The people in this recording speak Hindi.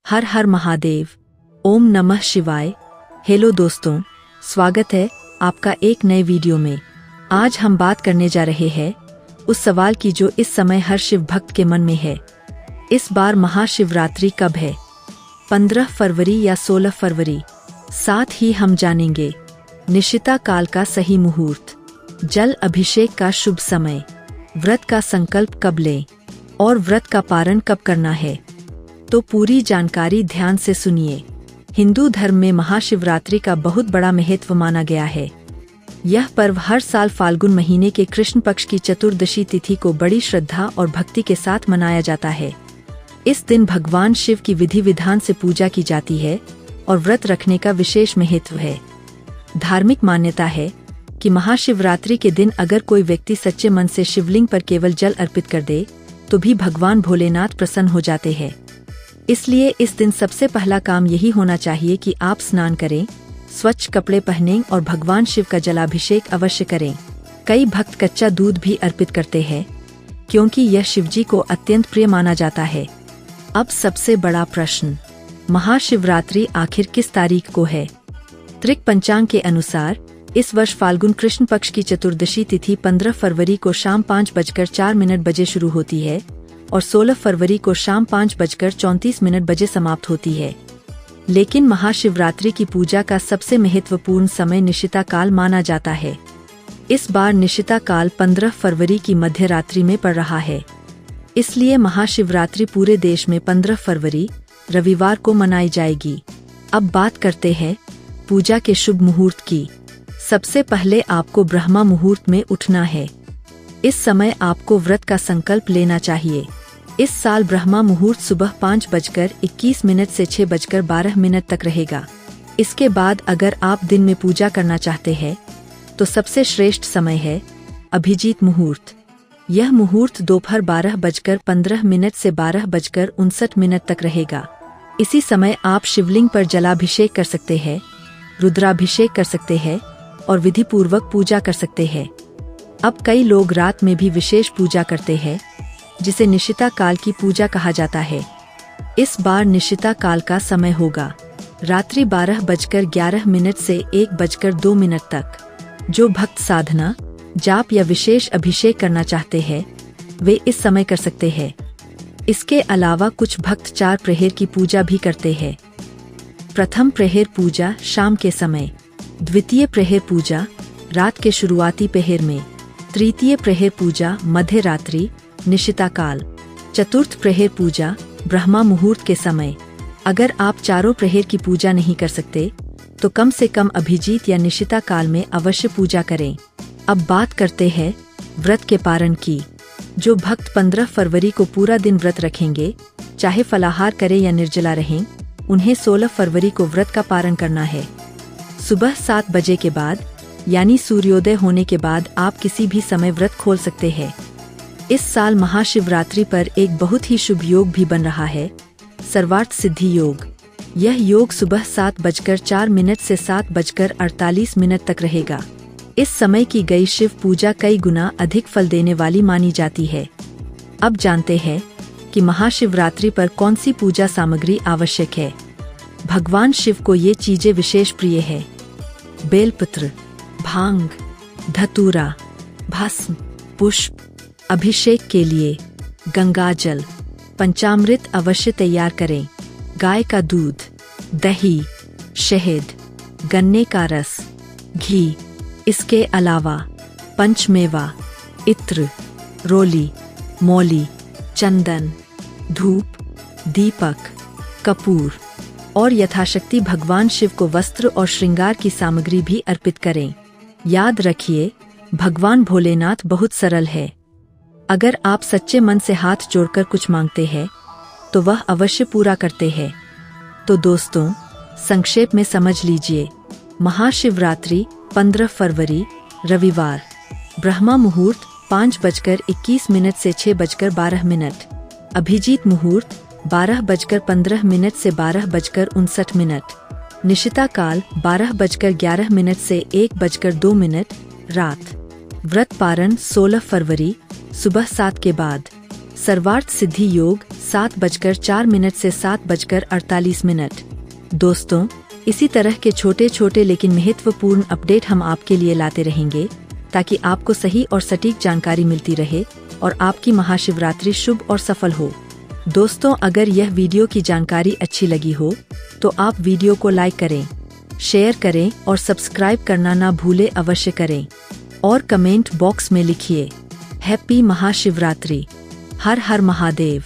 हर हर महादेव। ओम नमः शिवाय। हेलो दोस्तों, स्वागत है आपका एक नए वीडियो में। आज हम बात करने जा रहे हैं उस सवाल की जो इस समय हर शिव भक्त के मन में है। इस बार महाशिवरात्रि कब है? 15 फरवरी या 16 फरवरी? साथ ही हम जानेंगे निशिता काल का सही मुहूर्त, जल अभिषेक का शुभ समय, व्रत का संकल्प कब लें और व्रत का पारण कब करना है। तो पूरी जानकारी ध्यान से सुनिए। हिंदू धर्म में महाशिवरात्रि का बहुत बड़ा महत्व माना गया है। यह पर्व हर साल फाल्गुन महीने के कृष्ण पक्ष की चतुर्दशी तिथि को बड़ी श्रद्धा और भक्ति के साथ मनाया जाता है। इस दिन भगवान शिव की विधि विधान से पूजा की जाती है और व्रत रखने का विशेष महत्व है। धार्मिक मान्यता है कि महाशिवरात्रि के दिन अगर कोई व्यक्ति सच्चे मन से शिवलिंग पर केवल जल अर्पित कर दे तो भी भगवान भोलेनाथ प्रसन्न हो जाते हैं। इसलिए इस दिन सबसे पहला काम यही होना चाहिए कि आप स्नान करें, स्वच्छ कपड़े पहनें और भगवान शिव का जलाभिषेक अवश्य करें। कई भक्त कच्चा दूध भी अर्पित करते हैं क्योंकि यह शिवजी को अत्यंत प्रिय माना जाता है। अब सबसे बड़ा प्रश्न, महाशिवरात्रि आखिर किस तारीख को है? त्रिक पंचांग के अनुसार इस वर्ष फाल्गुन कृष्ण पक्ष की चतुर्दशी तिथि 15 फरवरी को शाम 5:04 बजे शुरू होती है और 16 फरवरी को शाम 5:34 बजे समाप्त होती है। लेकिन महाशिवरात्रि की पूजा का सबसे महत्वपूर्ण समय निशिता काल माना जाता है। इस बार निशिता काल 15 फरवरी की मध्य रात्रि में पड़ रहा है। इसलिए महाशिवरात्रि पूरे देश में 15 फरवरी रविवार को मनाई जाएगी। अब बात करते हैं पूजा के शुभ मुहूर्त की। सबसे पहले आपको ब्रह्मा मुहूर्त में उठना है। इस समय आपको व्रत का संकल्प लेना चाहिए। इस साल ब्रह्मा मुहूर्त सुबह 5:21 से 6:12 तक रहेगा। इसके बाद अगर आप दिन में पूजा करना चाहते हैं तो सबसे श्रेष्ठ समय है अभिजीत मुहूर्त। यह मुहूर्त दोपहर 12:15 से 12:59 तक रहेगा। इसी समय आप शिवलिंग पर जलाभिषेक कर सकते हैं, रुद्राभिषेक कर सकते हैं और विधि पूर्वक पूजा कर सकते हैं। अब कई लोग रात में भी विशेष पूजा करते हैं जिसे निशिता काल की पूजा कहा जाता है। इस बार निशिता काल का समय होगा रात्रि 12:11 से 1:02 तक। जो भक्त साधना, जाप या विशेष अभिषेक करना चाहते हैं वे इस समय कर सकते हैं। इसके अलावा कुछ भक्त 4 प्रहर की पूजा भी करते हैं। प्रथम प्रहर पूजा शाम के समय, द्वितीय प्रहर पूजा रात के शुरुआती पहर में, तृतीय प्रहर पूजा मध्य रात्रि निशिता काल, चतुर्थ प्रहर पूजा ब्रह्मा मुहूर्त के समय। अगर आप चारों प्रहर की पूजा नहीं कर सकते तो कम से कम अभिजीत या निशिता काल में अवश्य पूजा करें। अब बात करते हैं व्रत के पारण की। जो भक्त 15 फरवरी को पूरा दिन व्रत रखेंगे, चाहे फलाहार करें या निर्जला रहें, उन्हें 16 फरवरी को व्रत का पारण करना है। सुबह 7 बजे के बाद यानी सूर्योदय होने के बाद आप किसी भी समय व्रत खोल सकते हैं। इस साल महाशिवरात्रि पर एक बहुत ही शुभ योग भी बन रहा है, सर्वार्थ सिद्धि योग। यह योग सुबह 7:04 से 7:48 तक रहेगा। इस समय की गई शिव पूजा कई गुना अधिक फल देने वाली मानी जाती है। अब जानते हैं कि महाशिवरात्रि पर कौन सी पूजा सामग्री आवश्यक है। भगवान शिव को ये चीजें विशेष प्रिय है। बेलपत्र, भांग, धतूरा, भस्म, पुष्प। अभिषेक के लिए गंगाजल, पंचामृत अवश्य तैयार करें। गाय का दूध, दही, शहद, गन्ने का रस, घी। इसके अलावा पंचमेवा, इत्र, रोली, मौली, चंदन, धूप, दीपक, कपूर और यथाशक्ति भगवान शिव को वस्त्र और श्रृंगार की सामग्री भी अर्पित करें। याद रखिए, भगवान भोलेनाथ बहुत सरल है। अगर आप सच्चे मन से हाथ जोड़कर कुछ मांगते हैं तो वह अवश्य पूरा करते हैं। तो दोस्तों, संक्षेप में समझ लीजिए। महाशिवरात्रि 15 फरवरी रविवार, ब्रह्मा मुहूर्त 5:21 से 6:12, अभिजीत मुहूर्त 12:15 से 12:59, निशिता काल 12:11 से 1:02 रात। व्रत पारण 16 फरवरी सुबह 7 के बाद। सर्वार्थ सिद्धि योग 7:04 से 7:48। दोस्तों, इसी तरह के छोटे छोटे लेकिन महत्वपूर्ण अपडेट हम आपके लिए लाते रहेंगे ताकि आपको सही और सटीक जानकारी मिलती रहे और आपकी महाशिवरात्रि शुभ और सफल हो। दोस्तों, अगर यह वीडियो की जानकारी अच्छी लगी हो तो आप वीडियो को लाइक करें, शेयर करें और सब्सक्राइब करना ना भूले अवश्य करें। और कमेंट बॉक्स में लिखिए हैप्पी महाशिवरात्रि, हर हर महादेव।